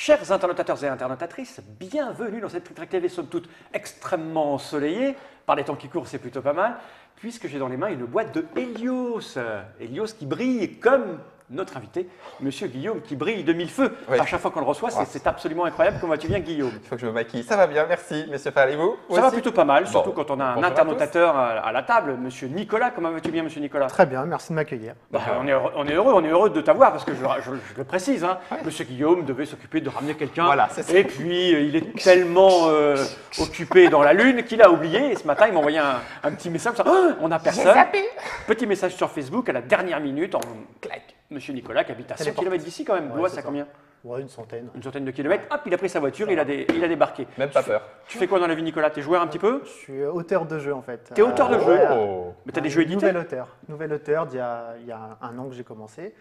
Chers internautateurs et internautatrices, bienvenue dans cette Trick TV, somme toute extrêmement ensoleillée. Par les temps qui courent, c'est plutôt pas mal, puisque j'ai dans les mains une boîte de Helios. Helios qui brille comme notre invité, Monsieur Guillaume, qui brille de mille feux. Oui. À chaque fois qu'on le reçoit, c'est absolument incroyable. Comment vas-tu bien, Guillaume? Il faut que je me maquille. Ça va bien, merci. Monsieur Fall, et vous? Ça va plutôt pas mal, surtout Bon. quand on a un Bonjour à internautateur à la table, Monsieur Nicolas. Comment vas-tu bien, Monsieur Nicolas? Très bien, merci de m'accueillir. Bah, on est heureux de t'avoir parce que je le précise, hein, Monsieur Guillaume devait s'occuper de ramener quelqu'un. Voilà, c'est ça. Et puis il est tellement occupé dans la lune qu'il a oublié. Et ce matin, il m'a envoyé un petit message. Oh, on n'a personne. Petit message sur Facebook à la dernière minute. Clac. Monsieur Nicolas qui habite à 100 km d'ici quand même. Ouais, Blois, c'est c'est ça. combien? Ouais, une centaine. Une centaine de kilomètres. Hop, il a pris sa voiture, il a débarqué. Même pas peur. Tu fais quoi dans la vie, Nicolas? T'es joueur un petit peu? Je suis auteur de jeu en fait. T'es auteur de jeu? ouais, Oh. Mais t'as des jeux édités? Nouvel auteur il y a un an que j'ai commencé.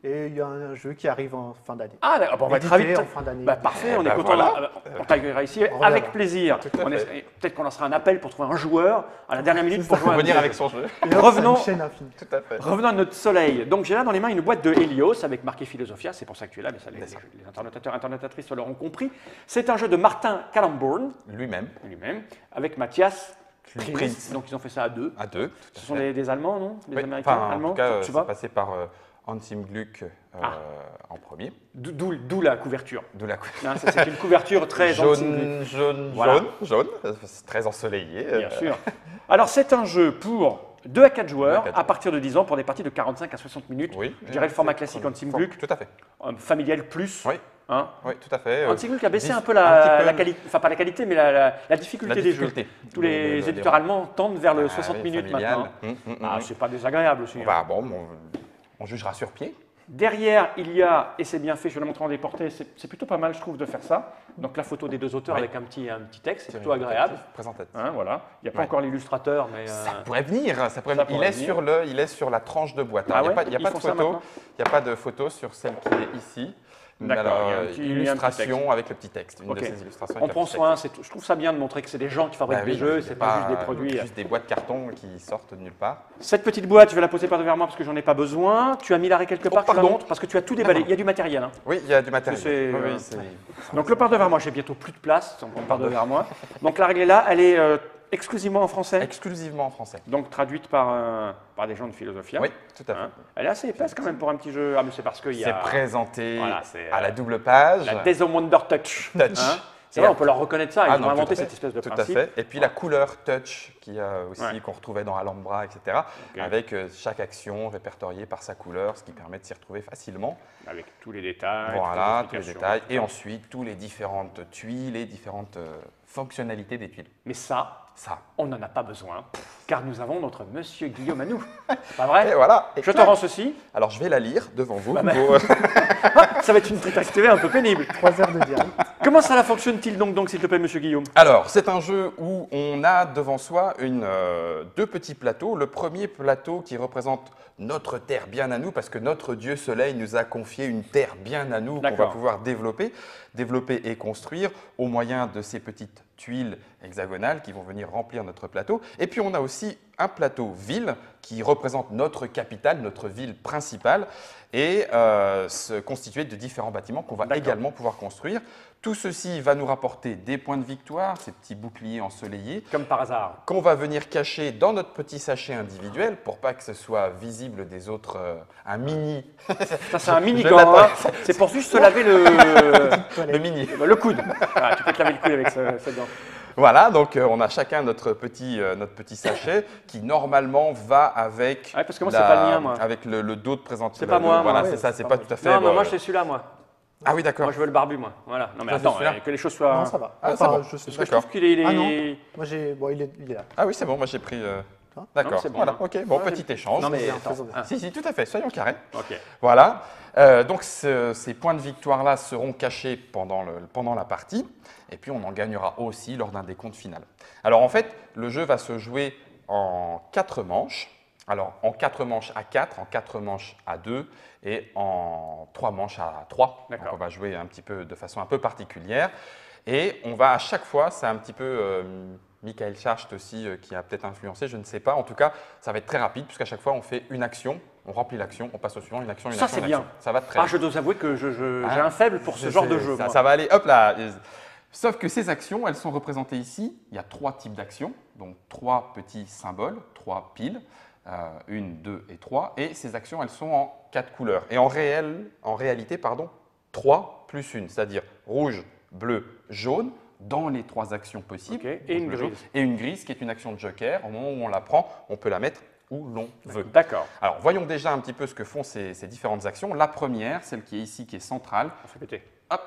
Et il y a un jeu qui arrive en fin d'année. Ah d'accord, bon, on va être Édité ravis. en fin d'année. Bah, parfait, on est bah, content. voilà. On t'accueillera ici On reviendra. avec plaisir. Tout à fait. Peut-être qu'on lancera un appel pour trouver un joueur à la dernière minute pour jouer à un Venir jeu. avec son jeu. Et hop, revenons- c'est une chaîne infinie. Tout à fait. Revenons à notre soleil. Donc j'ai là dans les mains une boîte de Helios avec marqué Philosophia, c'est pour ça que tu es là, mais ça, les internautateurs et internautatrices l'auront compris. C'est un jeu de Martin Kallenborn Lui-même. lui-même, avec Mathias Prinz. Prinz. Donc ils ont fait ça à deux. À deux. Ce sont des Allemands, non? Des Oui, Américains enfin, allemands? en tout cas, je sais c'est pas. passé par Hans im Gluck Ah. en premier. D'où la couverture. D'où la Hein, ça, c'est une couverture très Voilà. jaune. C'est très ensoleillé. Bien sûr. Alors, c'est un jeu pour 2 à 4 joueurs 2 à 4 à partir de 10 ans pour des parties de 45 à 60 minutes. Oui. Je dirais le format classique Hans im Gluck, Tout à fait. familial plus. Oui. Hein. Oui, tout à fait. Hans im Gluck a baissé un peu un la petit peu qualité, enfin pas la qualité, mais la difficulté la des difficulté. jeux. Tous les éditeurs allemands tendent vers le 60 minutes maintenant. Ah, c'est pas désagréable aussi. hein. Bah, bon, on jugera sur pied. Derrière, il y a, et c'est bien fait, je vais le montrer en déporté, c'est plutôt pas mal, je trouve, de faire ça. Donc la photo des deux auteurs Oui. avec un petit texte, c'est plutôt agréable. Présentatif. Hein, voilà. Il n'y a pas Ouais. encore l'illustrateur, mais Ça pourrait venir, ça pourrait Ça venir. pourrait Il est sur la tranche de boîte. hein. Ah Il n'y ouais, a ils pas font de ça photo. maintenant Il n'y a pas de photo sur celle qui est ici. D'accord, Alors, il y a un petit illustration avec le petit texte. Une Ok. de ces illustrations. on avec prend le petit soin. texte. Je trouve ça bien de montrer que c'est des gens qui fabriquent Bah des oui, jeux, c'est pas juste des produits. Juste des boîtes carton qui sortent de nulle part. Cette petite boîte, je vais la poser par devant moi parce que j'en ai pas besoin. Tu as mis l'arrêt quelque part, tu la pardon. montres parce que tu as tout déballé. Il y a du matériel. Hein. Oui, il y a du matériel. C'est- Oui, oui, c'est- Donc le par devant moi, j'ai bientôt plus de place. On part devant moi. Donc la règle est là, elle est exclusivement en français. exclusivement en français. Donc traduite par des gens de Philosophia. Oui, tout à fait. Hein. Elle est assez épaisse quand même pour un petit jeu. Ah, mais c'est parce qu'il y C'est a présenté Voilà, c'est, à la double page. la Days of Wonder Touch. Touch. Hein. C'est Et vrai, on après- peut leur reconnaître ça. Ils Ah ont non, tout inventé à fait. cette espèce de Tout à principe. fait. Et puis la couleur touch qui a aussi Ouais. qu'on retrouvait dans Alhambra, etc. Ok. Avec chaque action répertoriée par sa couleur, ce qui permet de s'y retrouver facilement. Avec tous les détails. Voilà, toutes tous les explications. détails. Et ensuite, tous les différentes tuiles, les différentes fonctionnalités des tuiles. Mais ça, Ça. on n'en a pas besoin, car nous avons notre monsieur Guillaume à nous. Pas vrai? Et voilà. Et Je te clac. rends ceci. Alors, je vais la lire devant vous. Bah, bah. pour- Ça va être une Trick TV un peu pénible. 3 heures de direct. Comment ça fonctionne-t-il donc, s'il te plaît, monsieur Guillaume? Alors, c'est un jeu où on a devant soi deux petits plateaux. Le premier plateau qui représente notre terre bien à nous, parce que notre Dieu Soleil nous a confié une terre bien à nous qu'on va D'accord. pouvoir développer et construire au moyen de ces petites tuiles hexagonales qui vont venir remplir notre plateau. Et puis, on a aussi un plateau ville qui représente notre capitale, notre ville principale, et se constituer de différents bâtiments qu'on va D'accord. également pouvoir construire. Tout ceci va nous rapporter des points de victoire, ces petits boucliers ensoleillés, Comme par hasard. qu'on va venir cacher dans notre petit sachet individuel pour pas que ce soit visible des autres, un mini, Ça, c'est un mini je gant. l'attends. Hein. C'est pour juste se laver le mini. le coude. Voilà, tu peux te laver le coude avec cette gant. Voilà, donc on a chacun notre petit sachet qui normalement va avec, Ouais, parce que moi, c'est pas le mien, moi. avec le dos de présentation. C'est pas moi, Voilà, moi. c'est Ouais, ça, c'est c'est pas pas tout à fait. Non, mais bon, moi, c'est celui-là, moi. Ah oui, d'accord. Moi, je veux le barbu, moi. Voilà. Non, mais Toi, c'est attends, celui-là que les choses soient. Non, ça va. Ah, Enfin, c'est bon. je sais Parce pas. que je trouve qu'il est. Ah non. Moi, il est là. Ah oui, c'est bon, moi j'ai pris. Toi D'accord. Non, c'est bon, Voilà, hein. ok. Bon, Ouais, petit échange. Non, mais Bien, attends. faisons bien. Ah, Si, tout à fait, soyons carrés. ok. Voilà. Donc ces points de victoire-là seront cachés pendant la partie, et puis on en gagnera aussi lors d'un décompte final. Alors en fait, le jeu va se jouer en 4 manches. Alors en 4 manches à 4, en 4 manches à 2 et en 3 manches à 3. Donc D'accord. on va jouer un petit peu de façon un peu particulière. Et on va à chaque fois, c'est un petit peu Michael Schacht aussi qui a peut-être influencé, je ne sais pas. En tout cas, ça va être très rapide puisqu'à chaque fois, on fait une action, on remplit l'action, on passe au suivant, une action, une Ça, action, c'est une bien. action. Ça va très Ah, vite. je dois avouer que j'ai Hein? un faible pour ce genre de jeu. Ça, moi. ça va aller, hop là. Sauf que ces actions, elles sont représentées ici. Il y a 3 types d'actions, donc 3 petits symboles, 3 piles, 1, 2 et 3. Et ces actions, elles sont en 4 couleurs. Et en réalité, 3 plus 1, c'est-à-dire rouge, bleu, jaune, dans les 3 actions possibles. Ok, et une Rouge, bleu, jaune. grise. Et une grise qui est une action de joker. Au moment où on la prend, on peut la mettre où l'on veut. D'accord. Alors, voyons déjà un petit peu ce que font ces différentes actions. La première, celle qui est ici, qui est centrale, On fait péter. hop,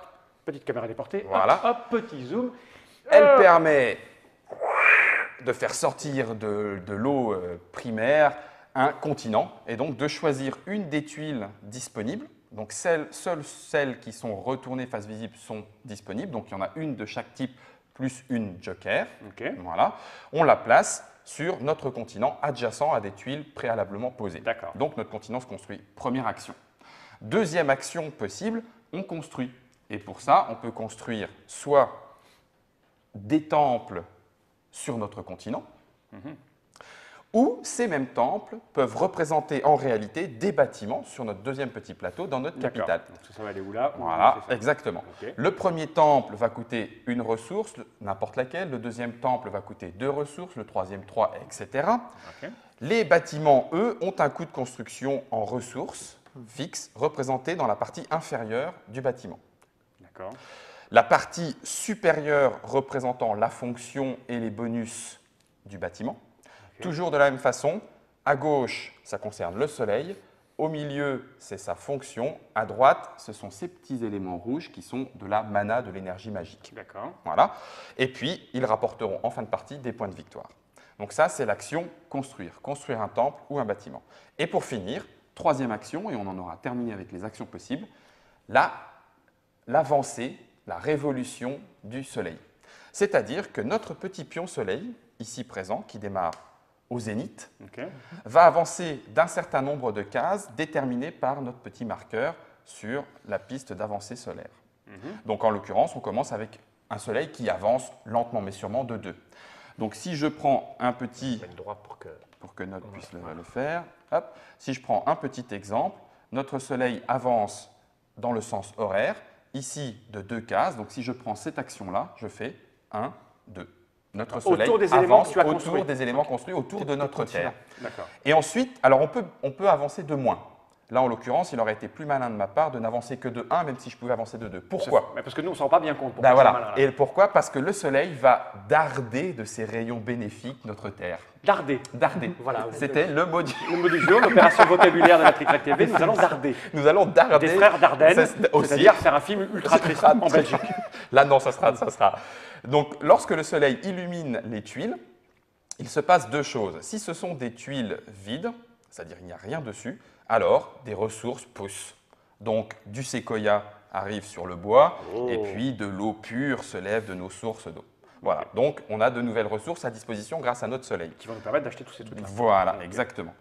Petite caméra déportée. Voilà. Hop, petit zoom. elle permet de faire sortir de l'eau primaire un continent et donc de choisir une des tuiles disponibles. Donc seules celles qui sont retournées face visible sont disponibles. Donc il y en a une de chaque type plus une joker. Ok. Voilà. On la place sur notre continent adjacent à des tuiles préalablement posées. D'accord. Donc notre continent se construit. Première action. Deuxième action possible, on construit. Et pour ça, on peut construire soit des temples sur notre continent, ou ces mêmes temples peuvent représenter en réalité des bâtiments sur notre deuxième petit plateau dans notre D'accord. capitale. Donc ça va aller où là? Voilà, C'est ça. exactement. Ok. Le premier temple va coûter une ressource, n'importe laquelle. Le deuxième temple va coûter 2 ressources, le troisième 3, etc. Ok. Les bâtiments, eux, ont un coût de construction en ressources fixes représenté dans la partie inférieure du bâtiment. D'accord. La partie supérieure représentant la fonction et les bonus du bâtiment. Ok. Toujours de la même façon, à gauche, ça concerne le soleil. Au milieu, c'est sa fonction. À droite, ce sont ces petits éléments rouges qui sont de la mana, de l'énergie magique. D'accord. Voilà. Et puis, ils rapporteront en fin de partie des points de victoire. Donc ça, c'est l'action construire. Construire un temple ou un bâtiment. Et pour finir, troisième action, et on en aura terminé avec les actions possibles, l'avancée, la révolution du soleil. C'est-à-dire que notre petit pion soleil, ici présent, qui démarre au zénith, Ok. va avancer d'un certain nombre de cases déterminées par notre petit marqueur sur la piste d'avancée solaire. Donc en l'occurrence, on commence avec un soleil qui avance lentement mais sûrement de 2. Donc si je prends un petit, Mettre droit pour que… Note puisse le faire, hop. Si je prends un petit exemple, notre soleil avance dans le sens horaire, ici de 2 cases. Donc si je prends cette action-là, je fais 1, 2. Notre soleil Autour des éléments avance que tu as autour construits. des éléments construits autour de notre Terre. D'accord. Et ensuite, alors on peut avancer de moins. Là, en l'occurrence, il aurait été plus malin de ma part de n'avancer que de 1, même si je pouvais avancer de 2. Pourquoi? Mais parce que nous, on ne s'en rend pas bien compte. Ben Pourquoi voilà. c'est malin, là. Et pourquoi? Parce que le soleil va darder de ses rayons bénéfiques notre Terre. Darder. Darder. Voilà. C'était le mot du… Le mot du jour, l'opération vocabulaire de la Trick Track TV, nous allons darder. Nous allons darder. Des frères Dardenne, aussi. c'est-à-dire faire un film ultra triste en Belgique. Là, non, ça sera. Donc, lorsque le soleil illumine les tuiles, il se passe 2 choses. Si ce sont des tuiles vides, c'est-à-dire il n'y a rien dessus, alors des ressources poussent. Donc, du séquoia arrive sur le bois, et puis de l'eau pure se lève de nos sources d'eau. Voilà, donc on a de nouvelles ressources à disposition grâce à notre soleil. Qui vont nous permettre d'acheter tous ces trucs. Voilà, exactement.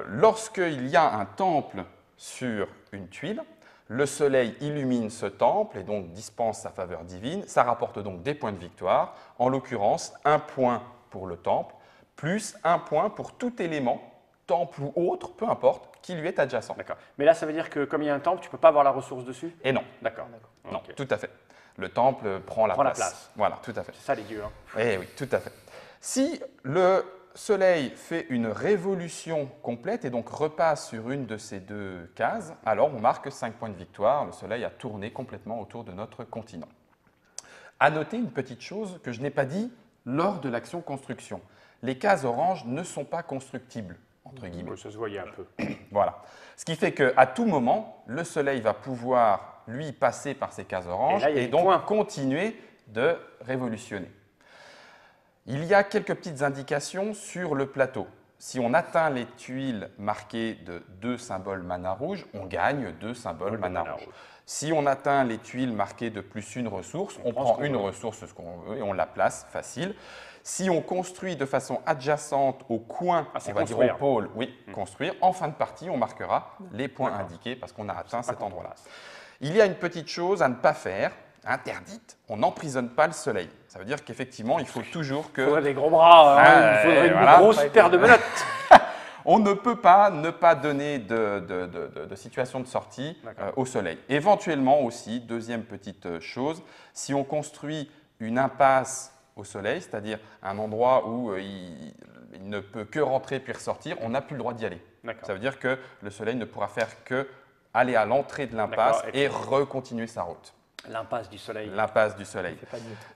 Lorsqu'il y a un temple sur une tuile, le soleil illumine ce temple et donc dispense sa faveur divine. Ça rapporte donc des points de victoire. En l'occurrence, 1 point pour le temple, plus 1 point pour tout élément, temple ou autre, peu importe, qui lui est adjacent. D'accord. Mais là, ça veut dire que comme il y a un temple, tu ne peux pas avoir la ressource dessus? Et non, D'accord. non, Ok. tout à fait. Le temple prend la place. Voilà, tout à fait. C'est ça les dieux. Hein. Eh oui, tout à fait. Si le soleil fait une révolution complète et donc repasse sur une de ces 2 cases, alors on marque 5 points de victoire. Le soleil a tourné complètement autour de notre continent. À noter une petite chose que je n'ai pas dit lors de l'action construction. Les cases oranges ne sont pas constructibles, entre guillemets. Ouais, ça se voyait un peu. Voilà. Ce qui fait qu'à tout moment, le soleil va pouvoir, lui, passer par ces cases oranges Et là, il y a et des donc points. continuer de révolutionner. Il y a quelques petites indications sur le plateau. Si on atteint les tuiles marquées de 2 symboles mana rouge, on gagne 2 symboles mana rouge. Si on atteint les tuiles marquées de plus une ressource, on prend une ressource, ce qu'on veut, et on la place facile. Si on construit de façon adjacente au coin, on va dire au pôle, oui, construire, en fin de partie, on marquera les points indiqués parce qu'on a atteint cet endroit-là. Il y a une petite chose à ne pas faire, interdite, on n'emprisonne pas le soleil. Ça veut dire qu'effectivement, il faut toujours que... Il faudrait des gros bras, hein, il faudrait une grosse paire de menottes. On ne peut pas ne pas donner de situation de sortie au soleil. Éventuellement aussi, deuxième petite chose, si on construit une impasse au soleil, c'est-à-dire un endroit où il ne peut que rentrer puis ressortir, on n'a plus le droit d'y aller. Ça veut dire que le soleil ne pourra faire que aller à l'entrée de l'impasse et recontinuer sa route. L'impasse du soleil. L'impasse du soleil.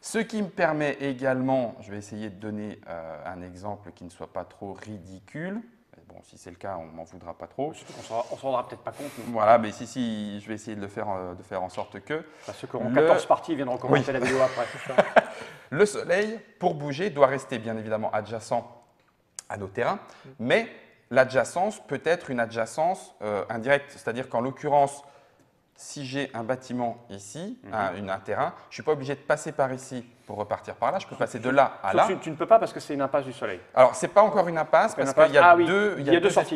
Ce qui me permet également, je vais essayer de donner un exemple qui ne soit pas trop ridicule. Bon, si c'est le cas, on m'en voudra pas trop. On s'en rendra peut-être pas compte. Mais... Voilà, mais si, je vais essayer de faire en sorte que… Ceux qui auront 14 parties viendront commenter la vidéo après. Le soleil, pour bouger, doit rester bien évidemment adjacent à nos terrains, mais l'adjacence peut être une adjacence indirecte, c'est-à-dire qu'en l'occurrence, si j'ai un bâtiment ici, un terrain, je ne suis pas obligé de passer par ici pour repartir par là, je peux passer de là à là. Tu ne peux pas parce que c'est une impasse du soleil. Alors, ce n'est pas encore une impasse parce qu'il y a deux sorties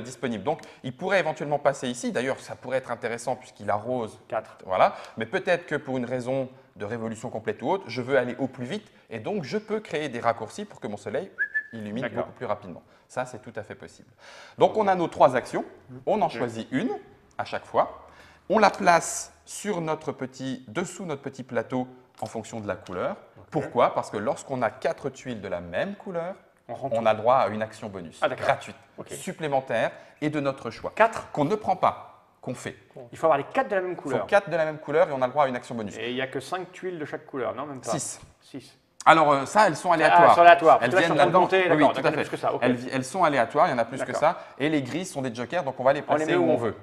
disponibles. Donc, il pourrait éventuellement passer ici. D'ailleurs, ça pourrait être intéressant puisqu'il arrose. 4. Voilà. Mais peut-être que pour une raison de révolution complète ou autre, je veux aller au plus vite et donc je peux créer des raccourcis pour que mon soleil illumine beaucoup plus rapidement. Ça, c'est tout à fait possible. Donc, on a nos 3 actions. On en choisit une à chaque fois. On la place sur dessous notre petit plateau en fonction de la couleur. Pourquoi? Parce que lorsqu'on a 4 tuiles de la même couleur, on a droit à une action bonus gratuite, supplémentaire et de notre choix. 4 qu'on ne prend pas, qu'on fait. Il faut avoir les 4 de la même couleur. Il faut 4 de la même couleur et on a le droit à une action bonus. Et il n'y a que 5 tuiles de chaque couleur, non? Même pas. 6. 6. Alors ça, elles sont aléatoires. Elles sont aléatoires. Elles viennent là-dedans. Oui, tout à fait. Que ça. Elles sont aléatoires, il y en a plus que ça. Et les grises sont des jokers, donc on va les placer où on veut.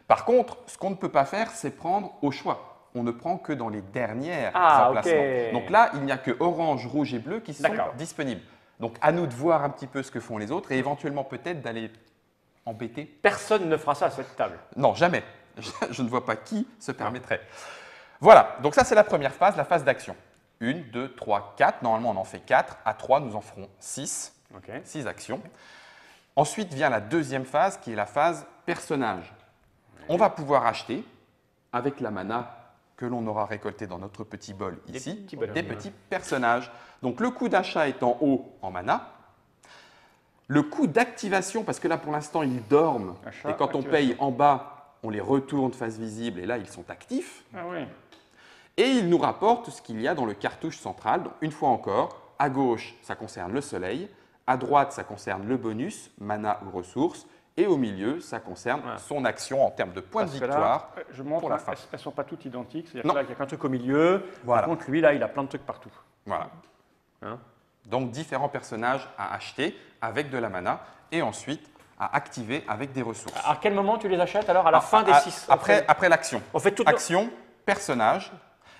Par contre, ce qu'on ne peut pas faire, c'est prendre au choix. On ne prend que dans les dernières emplacements. Donc là, il n'y a que orange, rouge et bleu qui sont disponibles. Donc à nous de voir un petit peu ce que font les autres et éventuellement peut-être d'aller embêter. Personne ne fera ça à cette table. Non, jamais. Je ne vois pas qui se permettrait. Voilà, donc ça c'est la première phase, la phase d'action. 1, 2, 3, 4. Normalement, on en fait 4. À 3, nous en ferons 6. 6 actions. Ensuite vient la deuxième phase qui est la phase personnage. On va pouvoir acheter, avec la mana que l'on aura récoltée dans notre petit bol ici, des petits personnages. Donc le coût d'achat est en haut en mana. Le coût d'activation, parce que là pour l'instant ils dorment, et quand on paye en bas, on les retourne face visible et là ils sont actifs. Et ils nous rapportent ce qu'il y a dans le cartouche central. Donc, une fois encore, à gauche ça concerne le soleil, à droite ça concerne le bonus, mana ou ressources, et au milieu, ça concerne son action en termes de points de victoire. Là, je montre, pour la fin. Elles ne sont pas toutes identiques. C'est-à-dire qu'il n'y a qu'un truc au milieu. Par contre, lui, là, il a plein de trucs partout. Voilà. Donc, différents personnages à acheter avec de la mana et ensuite à activer avec des ressources. À quel moment tu les achètes alors? À la fin des 6? Après l'action. On fait toute action, personnage.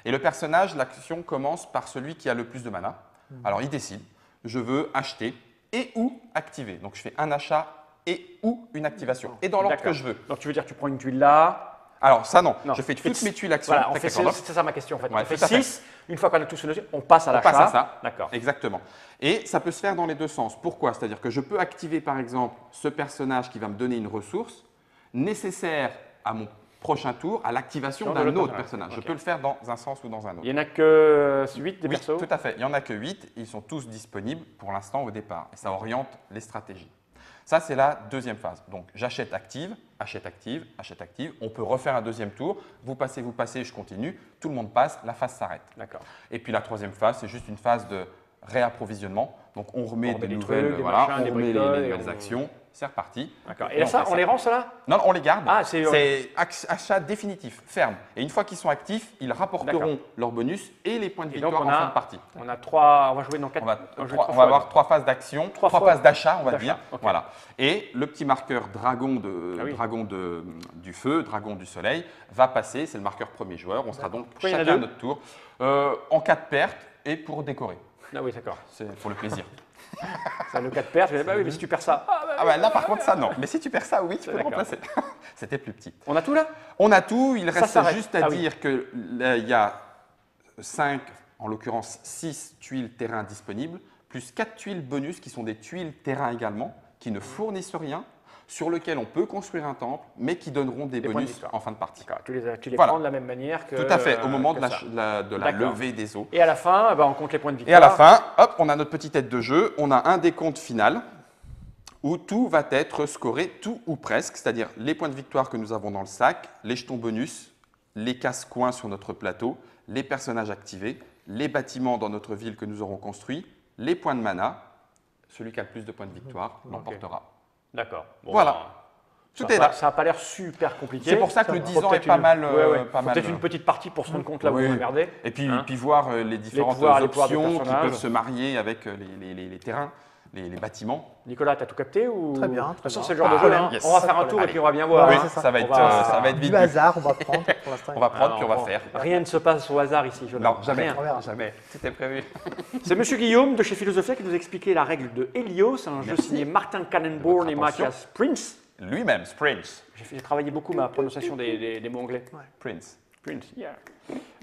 Et le personnage, l'action commence par celui qui a le plus de mana. Alors, il décide. Je veux acheter et ou activer. Donc, je fais un achat et ou une activation. Et dans l'ordre que je veux. Donc tu veux dire que tu prends une tuile là? Alors ça non, je fais toutes mes tuiles actions. Voilà, c'est ça ma question en fait. On fait 6, une fois qu'on a tout sur le jeu, on passe à l'achat. On passe à ça, d'accord. Exactement. Et ça peut se faire dans les deux sens. Pourquoi? C'est-à-dire que je peux activer par exemple ce personnage qui va me donner une ressource nécessaire à mon prochain tour à l'activation d'un autre personnage. Je peux le faire dans un sens ou dans un autre. Il n'y en a que 8 des persos? Tout à fait, il n'y en a que 8, ils sont tous disponibles pour l'instant au départ et ça oriente les stratégies. Ça, c'est la deuxième phase. Donc, j'achète active, achète active, achète active. On peut refaire un deuxième tour. Vous passez, je continue. Tout le monde passe, la phase s'arrête. D'accord. Et puis, la troisième phase, c'est juste une phase de réapprovisionnement. Donc, on remet des nouvelles, trucs, on remet les nouvelles actions. C'est reparti. D'accord. Et là, ça, on les rend, cela? Non, on les garde. Ah, c'est achat définitif, ferme. Et une fois qu'ils sont actifs, ils rapporteront leur bonus et les points de victoire en fin de partie. On a 3, on va jouer dans 4. On va avoir 3 phases d'action, 3 phases d'achat, on va dire. Okay. Voilà. Et le petit marqueur dragon, du feu, dragon du soleil, va passer. C'est le marqueur premier joueur. On sera donc chacun à notre tour en cas de perte et pour décorer. Ah oui, d'accord. C'est pour le plaisir. Ça le cas de perte, bah oui, mais si tu perds ça. Là par contre ça non. Mais si tu perds ça, oui, tu peux le remplacer. C'était plus petit. On a tout là? On a tout. Il reste juste à dire qu'il y a 5, en l'occurrence 6 tuiles terrain disponibles, plus 4 tuiles bonus qui sont des tuiles terrain également, qui ne fournissent rien. sur lequel on peut construire un temple, mais qui donneront des points de bonus victoire. en fin de partie. D'accord, tu les Voilà. prends de la même manière que. Tout à fait, au moment de que ça. la D'accord. levée des eaux. Et à la fin, on compte les points de victoire. Et à la fin, hop, on a notre petite aide de jeu, on a un décompte final où tout va être scoré, tout ou presque, c'est-à-dire les points de victoire que nous avons dans le sac, les jetons bonus, les casse-coins sur notre plateau, les personnages activés, les bâtiments dans notre ville que nous aurons construits, les points de mana. Celui qui a le plus de points de victoire l'emportera. D'accord. Bon, Voilà. ben, Tout ça est a pas- là. Ça n'a pas l'air super compliqué. C'est pour ça que le Faut 10 ans est peut-être pas une- mal. Faut mal, peut-être une petite partie pour se rendre compte là où Oui. vous regardez. Et puis, Hein. puis voir les différentes pouvoirs de options qui personnages. peuvent se marier avec les terrains, les bâtiments. Nicolas, t'as tout capté ou... Très bien, De toute façon, très c'est le bien. genre de jeu. Ah, Hein. yes. On va faire un Allez. tour et puis on va bien voir. Oui, hein. c'est ça. Ça va On être, va- ça va être vite Du vu. hasard, on va prendre pour l'instant. On va prendre Ah, puis on va faire. Rien ne se passe au hasard ici. Non, jamais. Rien. On verra. Jamais. C'était prévu. C'est Monsieur Guillaume de chez Philosophia qui nous a expliqué la règle de Helios, un jeu Merci. signé Martin Cannonbourne De et votre attention. Matthias Prince. Lui-même, Prince. J'ai travaillé beaucoup ma prononciation des mots anglais. Prince. Prince, yeah.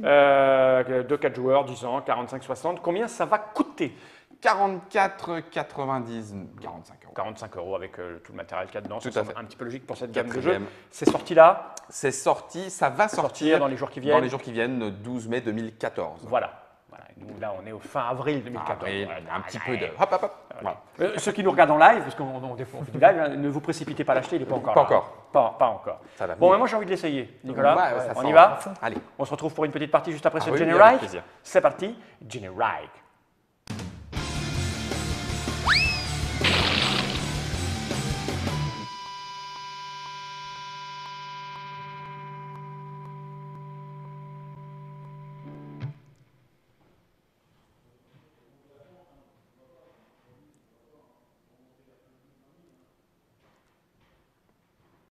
2-4 joueurs, 10 ans, 45-60. Combien ça va coûter? 44,90, 45 euros. 45 € avec tout le matériel qu'il y a dedans. Tout Ça à semble fait. un petit peu logique pour cette gamme de jeux. Quatrième. C'est sorti là, C'est sorti, ça va sortir dans les jours qui viennent. dans les jours qui viennent, le 12 mai 2014. Voilà. Nous, là, on est au fin avril 2014. Avril, Voilà. un petit peu de. Hop, hop, hop. Voilà. Ceux qui nous regardent en live, parce qu'on fait du live, hein, ne vous précipitez pas à l'acheter, il n'est pas encore Pas là. encore. Pas encore. Ça va Bon, venir. mais moi j'ai envie de l'essayer. Nicolas, Ouais, ça on sent- y va? Allez. On se retrouve pour une petite partie juste après Ah ce oui, Generic. avec plaisir. C'est parti, Generic.